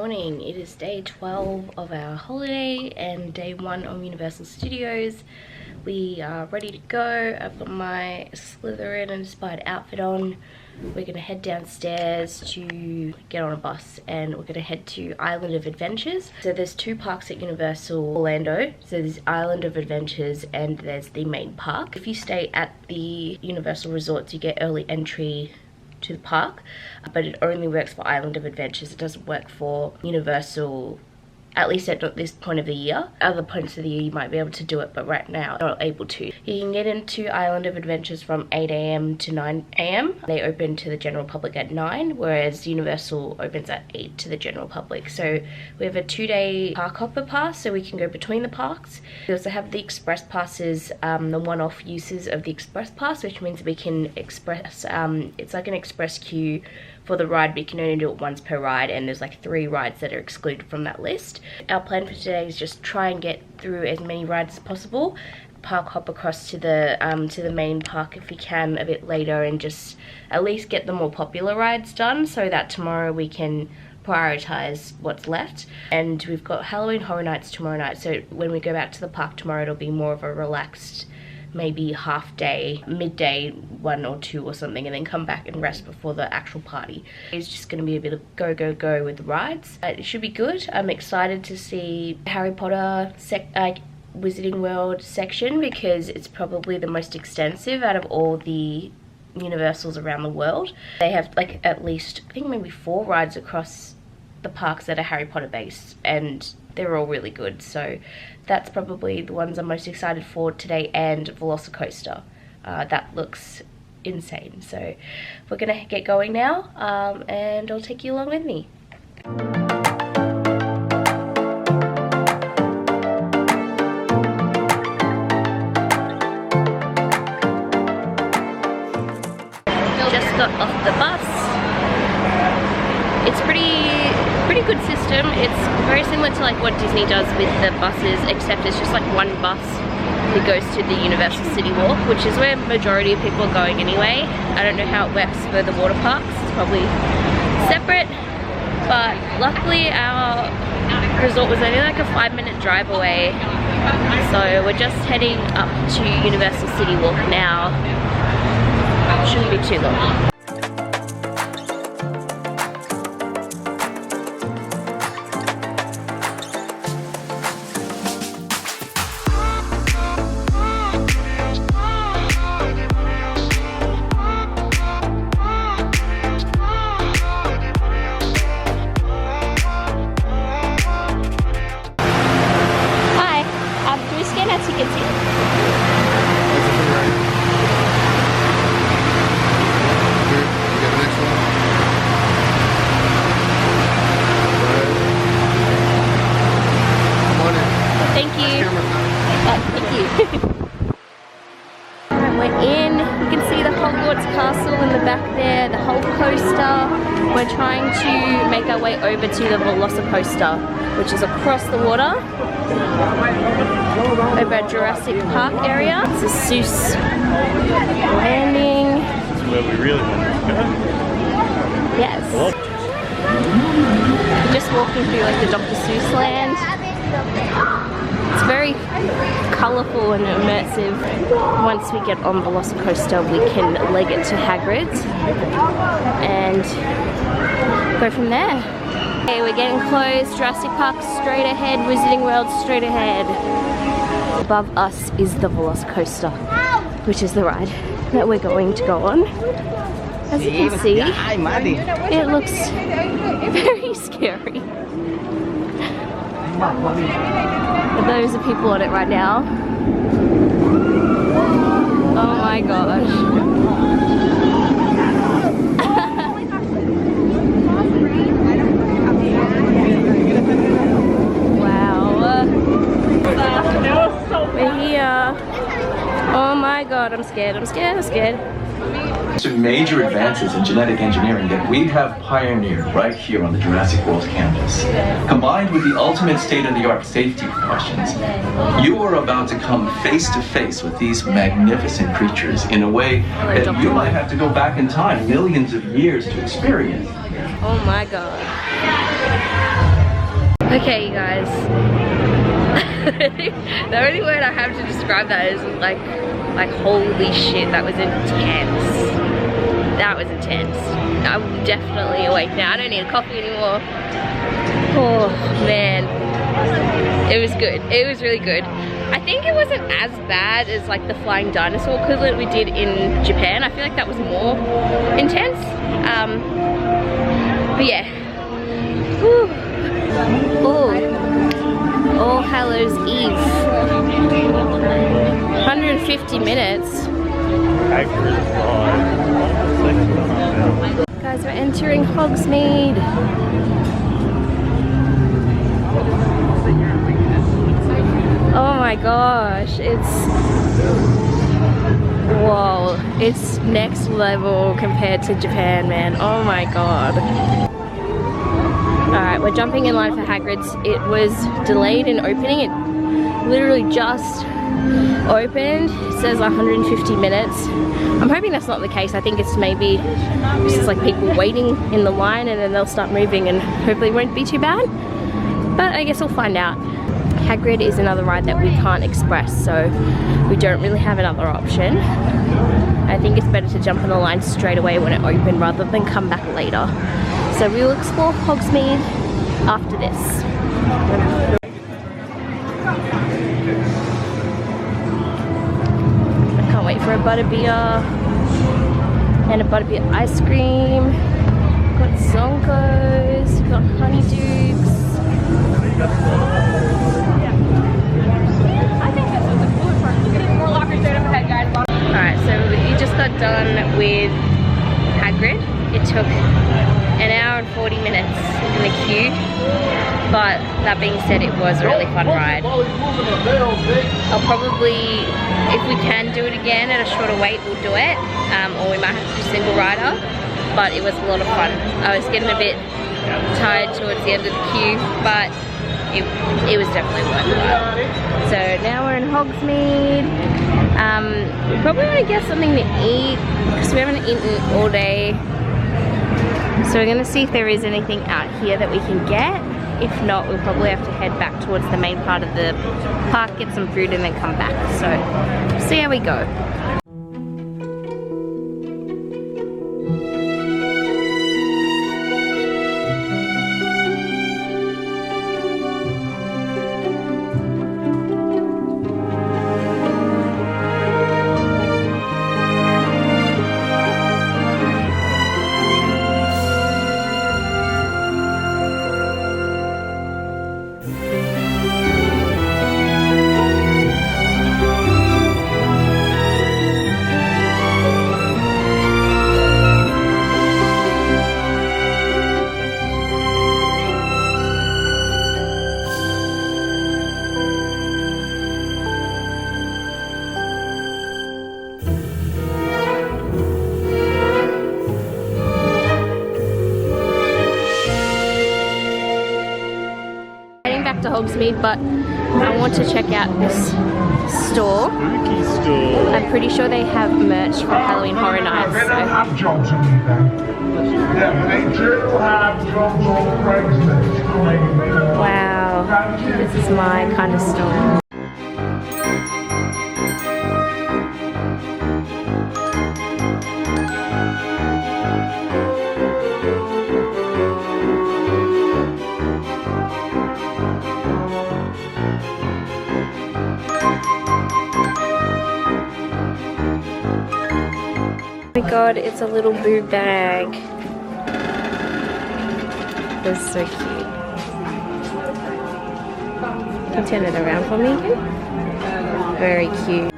morning. It is day 12 of our holiday and day 1 of Universal Studios. We are ready to go. I've got my Slytherin inspired outfit on. We're gonna head downstairs to get on a bus and we're gonna head to Island of Adventures. So there's 2 parks at Universal Orlando. So there's Island of Adventures and there's the main park. If you stay at the Universal Resorts, you get early entry to the park, but it only works for Island of Adventures. It doesn't work for Universal, at least at this point of the year. Other points of the year you might be able to do it, but right now you're not able to. You can get into Island of Adventures from 8 AM to 9 AM. They open to the general public at 9, whereas Universal opens at 8 to the general public. So we have a 2-day park hopper pass, so we can go between the parks. We also have the express passes, the one-off uses of the express pass, which means we can express, it's like an express queue for the ride, but you can only do it once per ride, and there's like 3 rides that are excluded from that list. Our plan for today is just try and get through as many rides as possible, park hop across to the main park if we can a bit later, and just at least get the more popular rides done so that tomorrow we can prioritize what's left. And we've got Halloween Horror Nights tomorrow night, so when we go back to the park tomorrow it'll be more of a relaxed, maybe half day, midday 1 or 2 or something, and then come back and rest before the actual party. It's just going to be a bit of go with the rides. It should be good. I'm excited to see Harry Potter Wizarding World section because it's probably the most extensive out of all the Universals around the world. They have like at least, I think maybe 4 rides across the parks that are Harry Potter based, and they're all really good. So that's probably the ones I'm most excited for today, and VelociCoaster. That looks insane. So we're gonna get going now, and I'll take you along with me. Just got off the bus. It's pretty good system. It's very similar to like what Disney does with the buses, except it's just like one bus that goes to the Universal City Walk, which is where majority of people are going anyway. I don't know how it works for the water parks. It's probably separate, but luckily our resort was only like a 5-minute drive away, so we're just heading up to Universal City Walk now. Shouldn't be too long. We're in, you can see the Hogwarts castle in the back there, the whole coaster. We're trying to make our way over to the VelociCoaster, which is across the water, over at Jurassic Park area. It's a Seuss landing. That's where we really want to go. Yes. We're just walking through like the Dr. Seuss land. It's very colourful and immersive. Once we get on VelociCoaster, we can leg it to Hagrid's and go from there. Okay, we're getting close. Jurassic Park straight ahead, Wizarding World straight ahead. Above us is the VelociCoaster, which is the ride that we're going to go on. As you can see, it looks very scary. Those are people on it right now. Oh my gosh. Wow. We're here. Oh my god, I'm scared, I'm scared, I'm scared. Some major advances in genetic engineering that we have pioneered right here on the Jurassic World campus, combined with the ultimate state-of-the-art safety precautions, you are about to come face to face with these magnificent creatures in a way that you might have to go back in time millions of years to experience. Oh my god. Okay, you guys. The only word I have to describe that is like holy shit, that was intense. That was intense. I'm definitely awake now. I don't need a coffee anymore. Oh man, it was good. It was really good. I think it wasn't as bad as like the flying dinosaur equivalent we did in Japan. I feel like that was more intense. But yeah. Whew. Oh, All Hallows Eve. 150 minutes. Guys, we're entering Hogsmeade. Oh my gosh, whoa, it's next level compared to Japan, man. Oh my god. Alright, we're jumping in line for Hagrid's. It was delayed in opening. It literally just opened. It says 150 minutes. I'm hoping that's not the case. I think it's maybe just like people waiting in the line and then they'll start moving and hopefully it won't be too bad. But I guess we'll find out. Hagrid is another ride that we can't express, so we don't really have another option. I think it's better to jump on the line straight away when it opened rather than come back later. So we will explore Hogsmeade after this. I can't wait for a butterbeer and a butterbeer ice cream. We've got Zonkos, we've got honeydukes. Alright, so you just got done with Hagrid. It took an hour and 40 minutes in the queue, but that being said, it was a really fun ride. I'll probably, if we can do it again at a shorter wait, we'll do it, or we might have to do single rider, but it was a lot of fun. I was getting a bit tired towards the end of the queue, but it was definitely worth it. So now we're in Hogsmeade. We probably want to get something to eat because we haven't eaten all day. So we're going to see if there is anything out here that we can get. If not, we'll probably have to head back towards the main part of the park, get some food and then come back. So see how we go. To Hogsmeade, but I want to check out this store. Spooky store. I'm pretty sure they have merch for Halloween Horror Nights. So. Have jobs on yeah, they do have jobs on Craigslist. Wow, this is my kind of store. Oh my god, it's a little boo bag. That's so cute. Can you turn it around for me again? Very cute.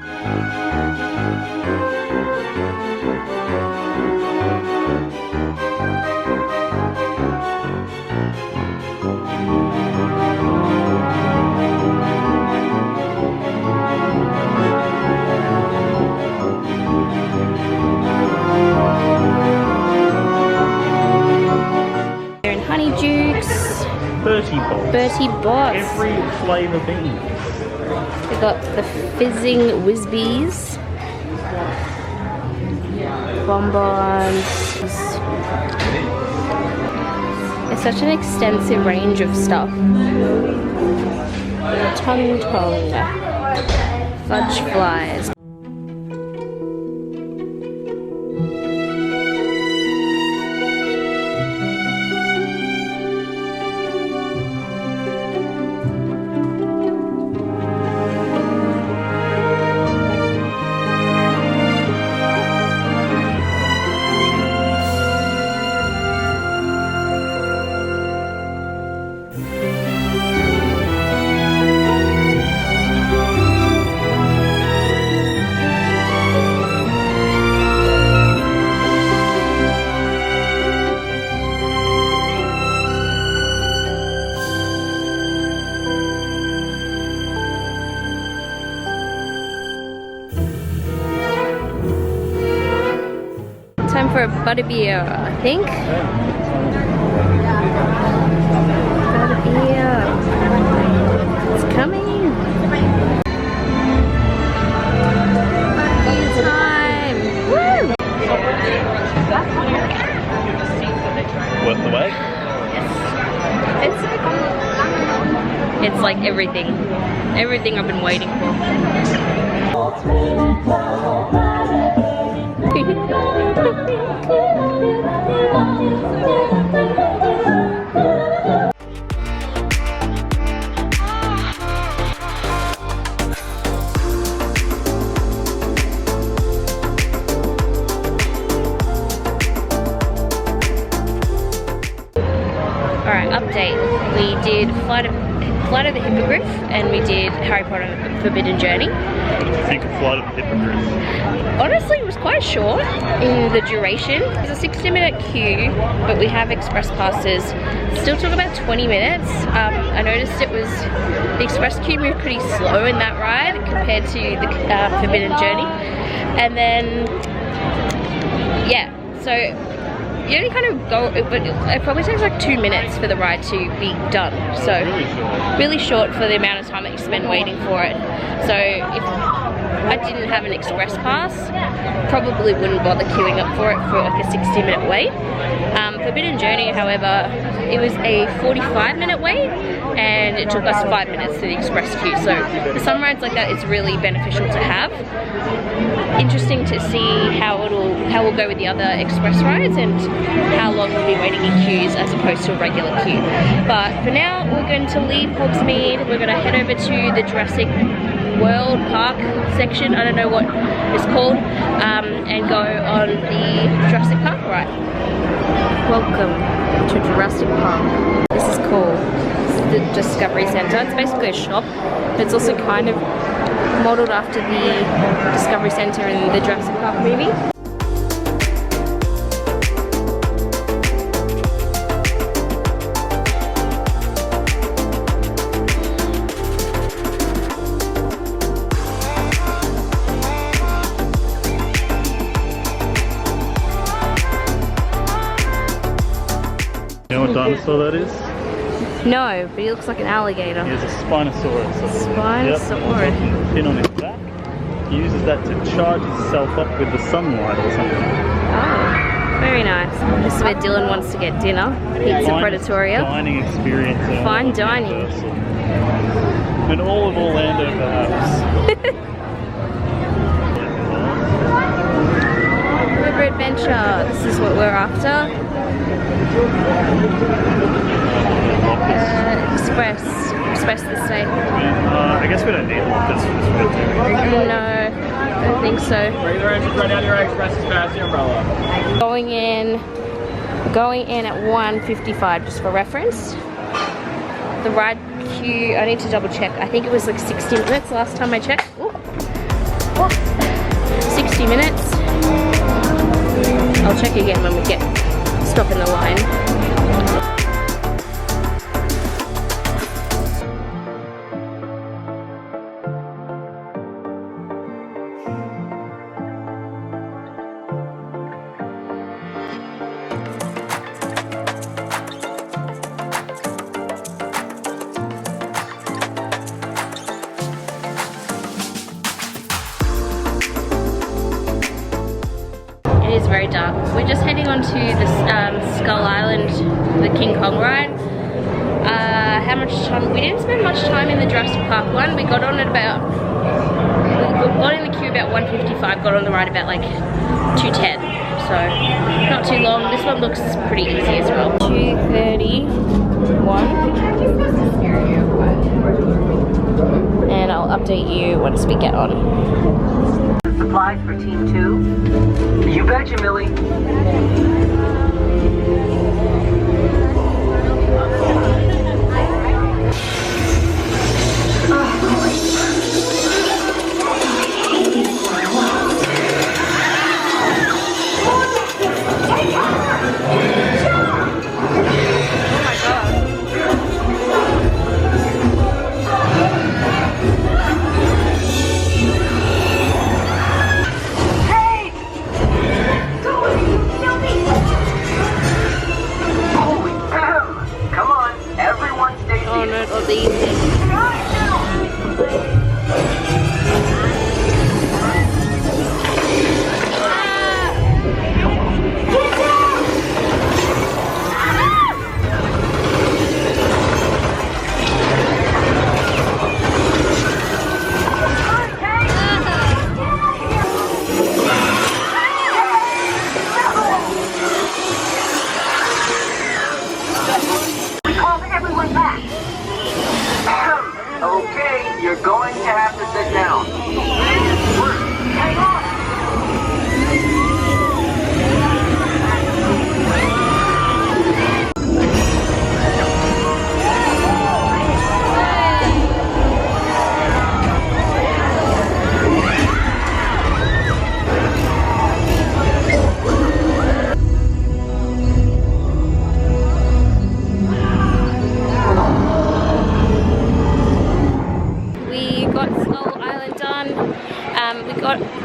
Bertie Bott's. Every flavour bean. They got the fizzing Whizbees, bonbons, such an extensive range of stuff. Tung Tung, fudge flies. Time for a butterbeer, I think. Butterbeer. It's coming. Butterbeer time. Woo! Worth the wait? Yes. It's like everything. Everything I've been waiting for. Alright, update. We did Flight of the Hippogriff and we did Harry Potter and the Forbidden Journey. What did you think of Flight of the Hippogriff? Honestly, it was quite short in the duration. It's a 60-minute queue, but we have express passes. Still took about 20 minutes. I noticed the express queue moved pretty slow in that ride compared to the Forbidden Journey. And then, yeah, so you only kind of go, but it probably takes like 2 minutes for the ride to be done. So really short for the amount of time that you spend waiting for it. So if I didn't have an express pass, probably wouldn't bother queuing up for it for like a 60-minute wait. Forbidden Journey, however, it was a 45-minute wait and it took us 5 minutes to the express queue. So for some rides like that, it's really beneficial to have. Interesting to see how we'll go with the other express rides and how long we'll be waiting in queues as opposed to a regular queue. But for now, we're going to leave Hogsmeade. We're going to head over to the Jurassic World Park section, I don't know what it's called, and go on the Jurassic Park ride. Welcome to Jurassic Park. This is cool. This is the Discovery Center. It's basically a shop, but it's also kind of modeled after the Discovery Center in the Jurassic Park movie. You know what dinosaur that is? No, but he looks like an alligator. He is a Spinosaurus. Spinosaurus. Yep, pin on his back. He uses that to charge himself up with the sunlight or something. Oh, very nice. This is where Dylan wants to get dinner. Pizza Predatoria. Dining experience. Fine dining. And all of Orlando, perhaps. River Adventure. This is what we're after. Express this way. I guess we don't need lockers for this one, do we? No, I don't think so. Right down your express as fast as your umbrella. Going in at 1:55 just for reference. The ride queue, I need to double check. I think it was like 60 minutes last time I checked. Ooh. 60 minutes. I'll check again when we stop in the line. It is very dark. We're just heading on to the Skull Island, the King Kong ride. How much time? We didn't spend much time in the Jurassic Park one. We got on at about, we got in the queue about 1:55, got on the ride about like 2:10. So not too long. This one looks pretty easy as well. 2:31. And I'll update you once we get on. Supplies for Team 2? You betcha, Millie.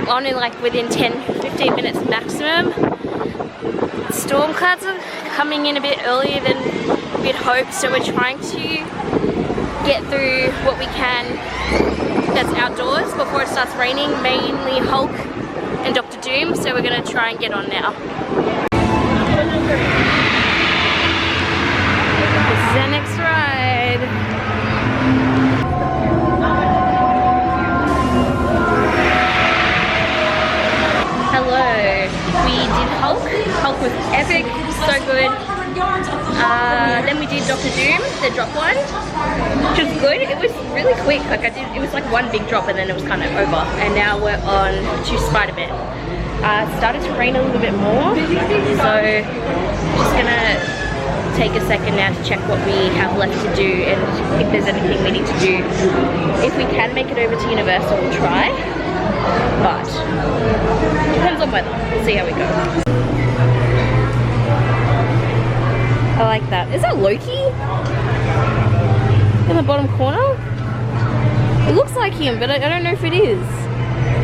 On in like within 10-15 minutes maximum. Storm clouds are coming in a bit earlier than we'd hoped, so we're trying to get through what we can that's outdoors before it starts raining, mainly Hulk and Dr. Doom, so we're going to try and get on now. This is our next ride. Hello, we did Hulk. Hulk was epic, so good. Then we did Dr. Doom, the drop one, which was good. It was really quick. Like it was like one big drop and then it was kind of over. And now we're on to Spider-Man. It started to rain a little bit more, so just gonna take a second now to check what we have left to do and if there's anything we need to do. If we can make it over to Universal, we'll try. But depends on weather. We'll see how we go. I like that. Is that Loki? In the bottom corner? It looks like him, but I don't know if it is.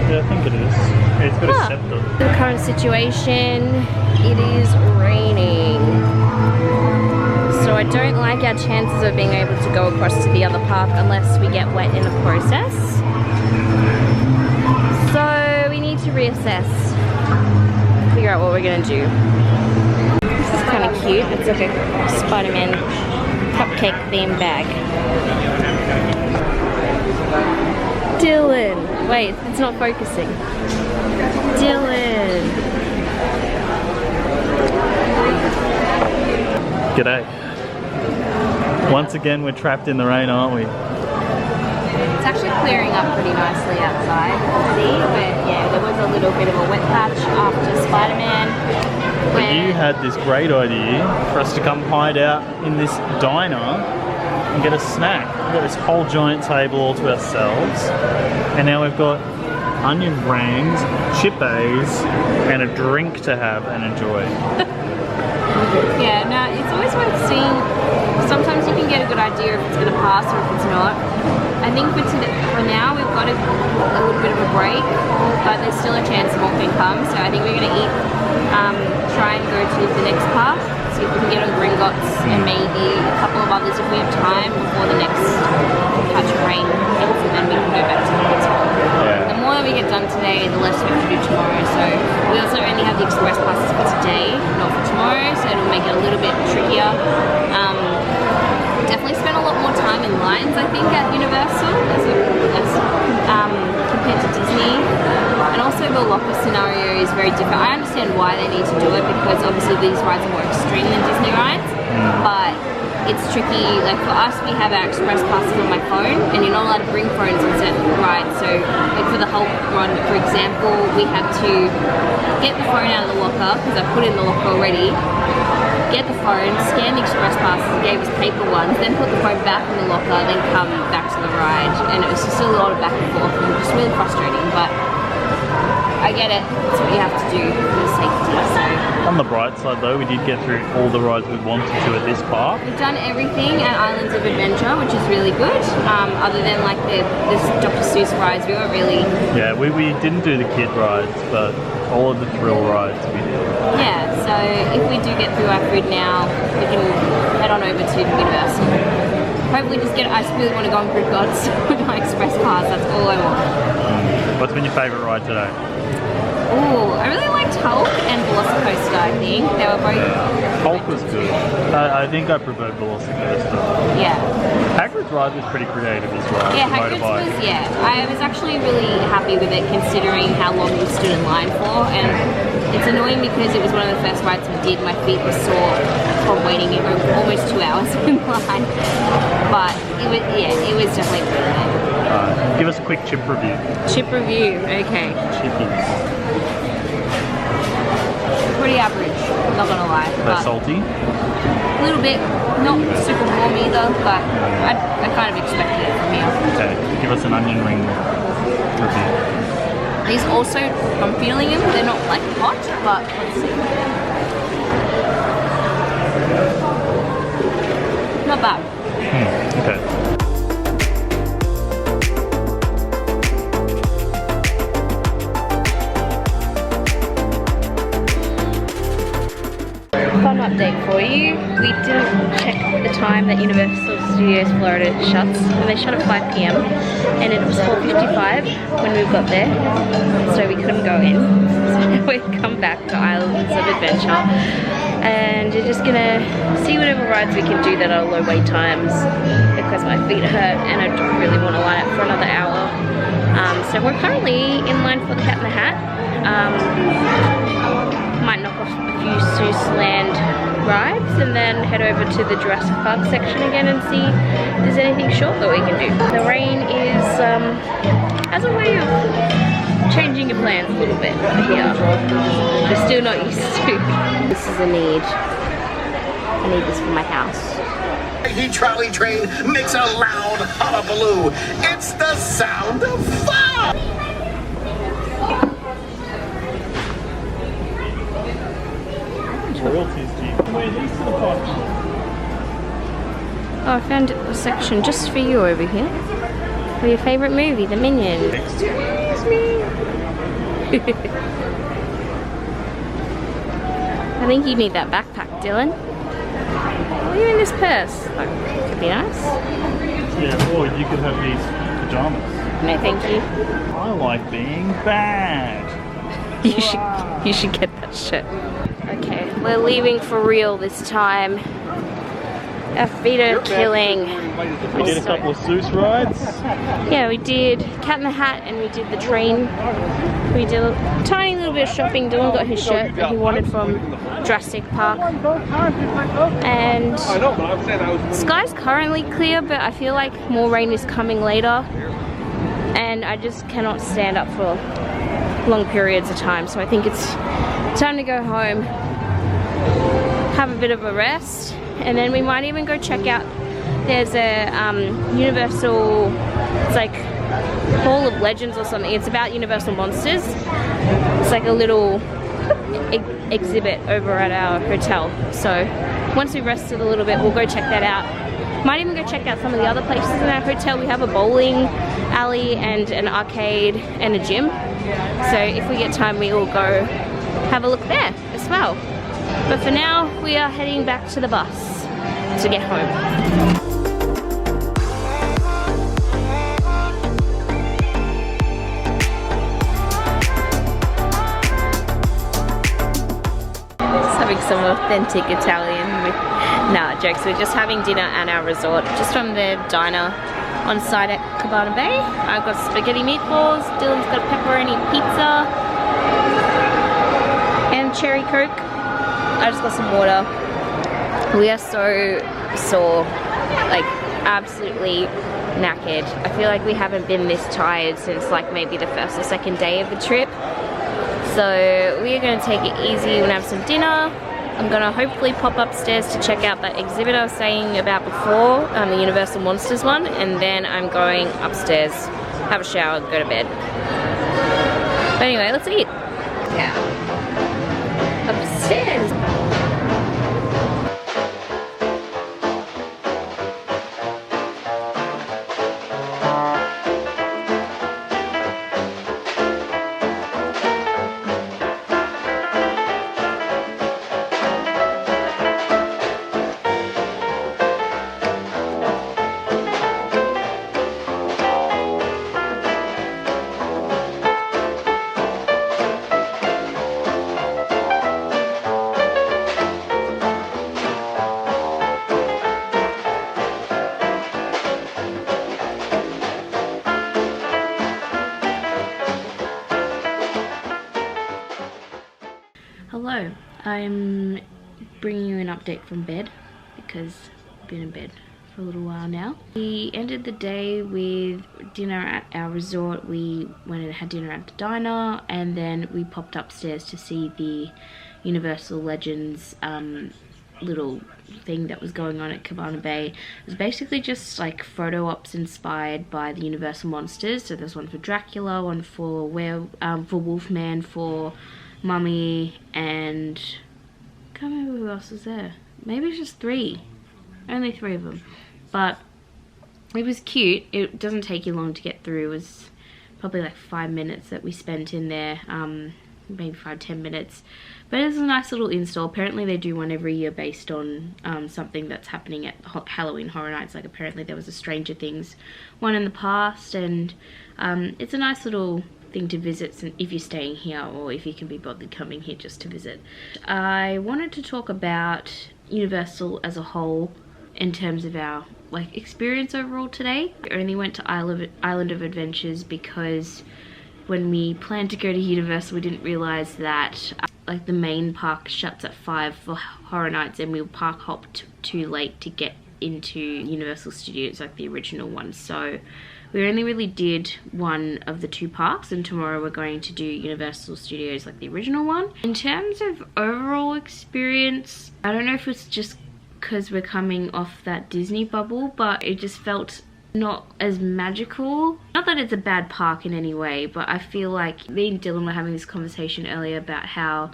Yeah, I think it is. It's got a scepter. The current situation, it is raining. So I don't like our chances of being able to go across to the other park unless we get wet in the process. So we need to reassess, figure out what we're gonna do. This is kind of cute. It's like a Spider-Man cupcake themed bag. Dylan, wait, it's not focusing. Dylan. G'day. Once again, we're trapped in the rain, aren't we? It's actually clearing up pretty nicely outside, see, but yeah, there was a little bit of a wet patch after Spider-Man. But you had this great idea for us to come hide out in this diner and get a snack. We've got this whole giant table all to ourselves, and now we've got onion rings, chippes, and a drink to have and enjoy. Yeah, no, it's always worth seeing. Sometimes you can get a good idea if it's going to pass or if it's not. I think for now we've got a little bit of a break, but there's still a chance more can come. So I think we're going to eat, try and go to the next park, see if we can get on Gringotts and maybe a couple of others if we have time before the next patch of rain hits, and then we can go back to the hotel. The more that we get done today, the less we have to do tomorrow. So we also only have the express pass it's very different. I understand why they need to do it because obviously these rides are more extreme than Disney rides, but it's tricky. Like for us, we have our express passes on my phone, and you're not allowed to bring phones on certain rides. So like for the Hulk run, for example, we had to get the phone out of the locker because I put it in the locker already. Get the phone, scan the express passes, gave us paper ones, then put the phone back in the locker, then come back to the ride. And it was just a lot of back and forth, and it was just really frustrating, but I get it. It's what you have to do for safety. So On the bright side though, we did get through all the rides we wanted to at this park. we've done everything at Islands of Adventure, which is really good. Other than like this Dr. Seuss rides, we weren't really... Yeah, we didn't do the kid rides, but all of the thrill rides we did. Yeah, so if we do get through our food now, we can head on over to Universal. Hopefully just get, I just really want to go on Grid Gods with my express pass, that's all I want. What's been your favourite ride today? Ooh, I really liked Hulk and VelociCoaster, I think. They were both... Hulk was good. I think I preferred VelociCoaster. Yeah. Hagrid's ride was pretty creative as well. Yeah, the Hagrid's motorbike. was, yeah. I was actually really happy with it considering how long we stood in line for, and it's annoying because it was one of the first rides we did. My feet were sore from waiting in almost 2 hours in line. But it was, yeah, it was definitely really good. Give us a quick chip review. Chip review, okay. Chippies. Pretty average, not gonna lie. They're But salty. a little bit, not super warm either, but I kind of expected it from here. Okay, give us an onion ring review. These also, I'm feeling them, they're not like hot, but let's see. Not bad. Okay. Fun update for you. We didn't check the time that Universal Studios Florida shuts, and they shut at 5 p.m. and it was 4:55 when we got there, so we couldn't go in. So we've come back to Islands of Adventure, and we're just gonna see whatever rides we can do that are low wait times because my feet hurt and I don't really want to line up for another hour. So we're currently in line for the Cat in the Hat. Might knock off a few Seuss Land rides and then head over to the Jurassic Park section again and see if there's anything short that we can do. The rain is has a way of changing your plans a little bit here. We're still not used to. This is a need. I need this for my house. Mighty trolley train makes a loud hullabaloo. It's the sound of fun! Royalties, G. Wait, these to the park. Oh, I found a section just for you over here. For your favourite movie, The Minions. Excuse me. I think you need that backpack, Dylan. What are you in this purse? Like, could be nice. Yeah, or you could have these pajamas. No, thank you. I like being bad. You should get that shit. Okay, we're leaving for real this time. Our feet are killing. We did a couple of Seuss rides. Yeah, we did Cat in the Hat and we did the train. We did a tiny little bit of shopping. Dylan got his shirt that he wanted from Jurassic Park. And sky's currently clear, but I feel like more rain is coming later. And I just cannot stand up for long periods of time. So I think it's time to go home, have a bit of a rest, and then we might even go check out, there's a Universal, it's like Hall of Legends or something. It's about Universal Monsters. It's like a little exhibit over at our hotel. So once we've rested a little bit, we'll go check that out. Might even go check out some of the other places in our hotel. We have a bowling alley and an arcade and a gym. So if we get time, we will go have a look there as well. But for now, we are heading back to the bus to get home. Having some authentic Italian with jokes. We're just having dinner at our resort, just from the diner on site at Cabana Bay. I've got spaghetti meatballs, Dylan's got a pepperoni pizza, and cherry Coke. I just got some water. We are so sore, like absolutely knackered. I feel like we haven't been this tired since like maybe the first or second day of the trip. So we are going to take it easy. We're going to have some dinner. I'm going to hopefully pop upstairs to check out that exhibit I was saying about before, the Universal Monsters one, and then I'm going upstairs, have a shower, go to bed. But anyway, let's eat. Yeah. Upstairs. Hello, I'm bringing you an update from bed because I've been in bed for a little while now. We ended the day with dinner at our resort. We went and had dinner at the diner, and then we popped upstairs to see the Universal Legends little thing that was going on at Cabana Bay. It was basically just like photo ops inspired by the Universal monsters. So there's one for Dracula, one for Wolfman, for Mummy, and I can't remember who else was there. Maybe it's just three. Only three of them. But it was cute. It doesn't take you long to get through. It was probably like 5 minutes that we spent in there. Maybe 5-10 minutes. But it's a nice little install. Apparently they do one every year based on something that's happening at Halloween Horror Nights. Like apparently there was a Stranger Things one in the past, and it's a nice little thing to visit if you're staying here, or if you can be bothered coming here just to visit. I wanted to talk about Universal as a whole in terms of our like experience overall today. We only went to Island of Adventures because when we planned to go to Universal, we didn't realize that like the main park shuts at 5 for Horror Nights, and we park hopped too late to get into Universal Studios, like the original one. So we only really did one of the two parks, and tomorrow we're going to do Universal Studios, like the original one. In terms of overall experience, I don't know if it's just because we're coming off that Disney bubble, but it just felt not as magical. Not that it's a bad park in any way, but I feel like me and Dylan were having this conversation earlier about how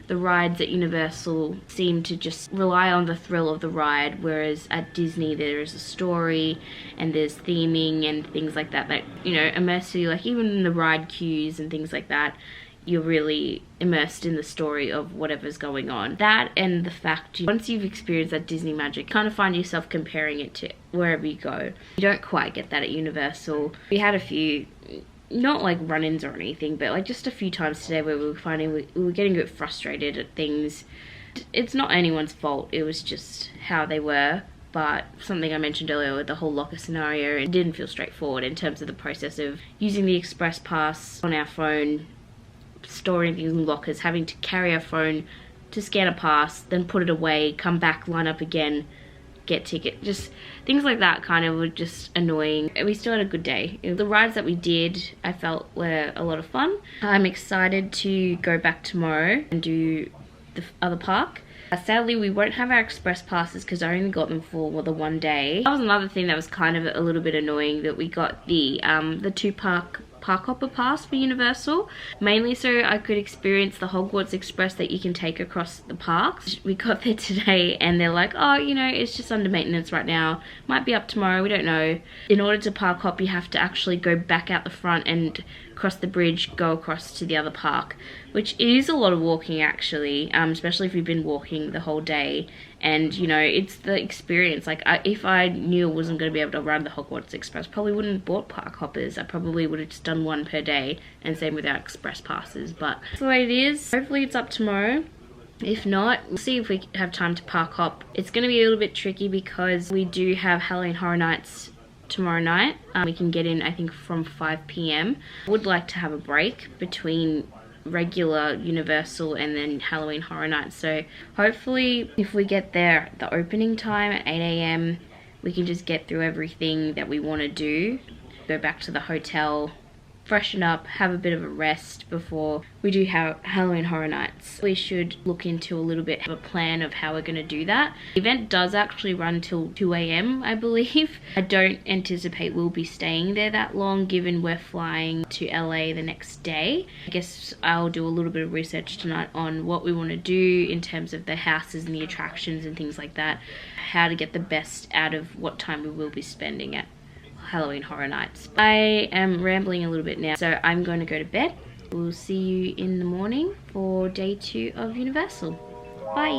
the rides at Universal seem to just rely on the thrill of the ride, whereas at Disney there is a story and there's theming and things like that that, you know, immerse you. Like even in the ride queues and things like that, you're really immersed in the story of whatever's going on. That, and the fact once you've experienced that Disney magic, you kind of find yourself comparing it to wherever you go. You don't quite get that at Universal. We had a few, not like run-ins or anything, but like just a few times today where we were finding we were getting a bit frustrated at things. It's not anyone's fault, it was just how they were. But something I mentioned earlier with the whole locker scenario, it didn't feel straightforward in terms of the process of using the express pass on our phone, storing things in lockers, having to carry our phone to scan a pass, then put it away, come back, line up again, get ticket. Just things like that kind of were just annoying. We still had a good day. The rides that we did, I felt were a lot of fun. I'm excited to go back tomorrow and do the other park. Sadly, we won't have our express passes because I only got them for the one day. That was another thing that was kind of a little bit annoying, that we got the two park hopper pass for Universal, mainly so I could experience the Hogwarts Express that you can take across the parks. We got there today and they're like, oh, you know, it's just under maintenance right now, might be up tomorrow, we don't know. In order to park hop, you have to actually go back out the front and cross the bridge, go across to the other park, which is a lot of walking actually, especially if you've been walking the whole day. And you know, it's the experience. Like if I knew I wasn't going to be able to ride the Hogwarts Express, probably wouldn't have bought park hoppers. I probably would have just done one per day, and same with our express passes. But that's the way it is. Hopefully it's up tomorrow. If not, we'll see if we have time to park hop. It's going to be a little bit tricky because we do have Halloween Horror Nights tomorrow night. We can get in, I think, from 5 PM. I would like to have a break between regular Universal and then Halloween Horror Nights. So hopefully if we get there at the opening time at 8 AM, we can just get through everything that we want to do, go back to the hotel, freshen up, have a bit of a rest before we do Halloween Horror Nights. We should look into a little bit, have a plan of how we're going to do that. The event does actually run till 2 AM, I believe. I don't anticipate we'll be staying there that long, given we're flying to LA the next day. I guess I'll do a little bit of research tonight on what we want to do in terms of the houses and the attractions and things like that, how to get the best out of what time we will be spending at Halloween Horror Nights. I am rambling a little bit now, so I'm going to go to bed. We'll see you in the morning for day 2 of Universal. Bye.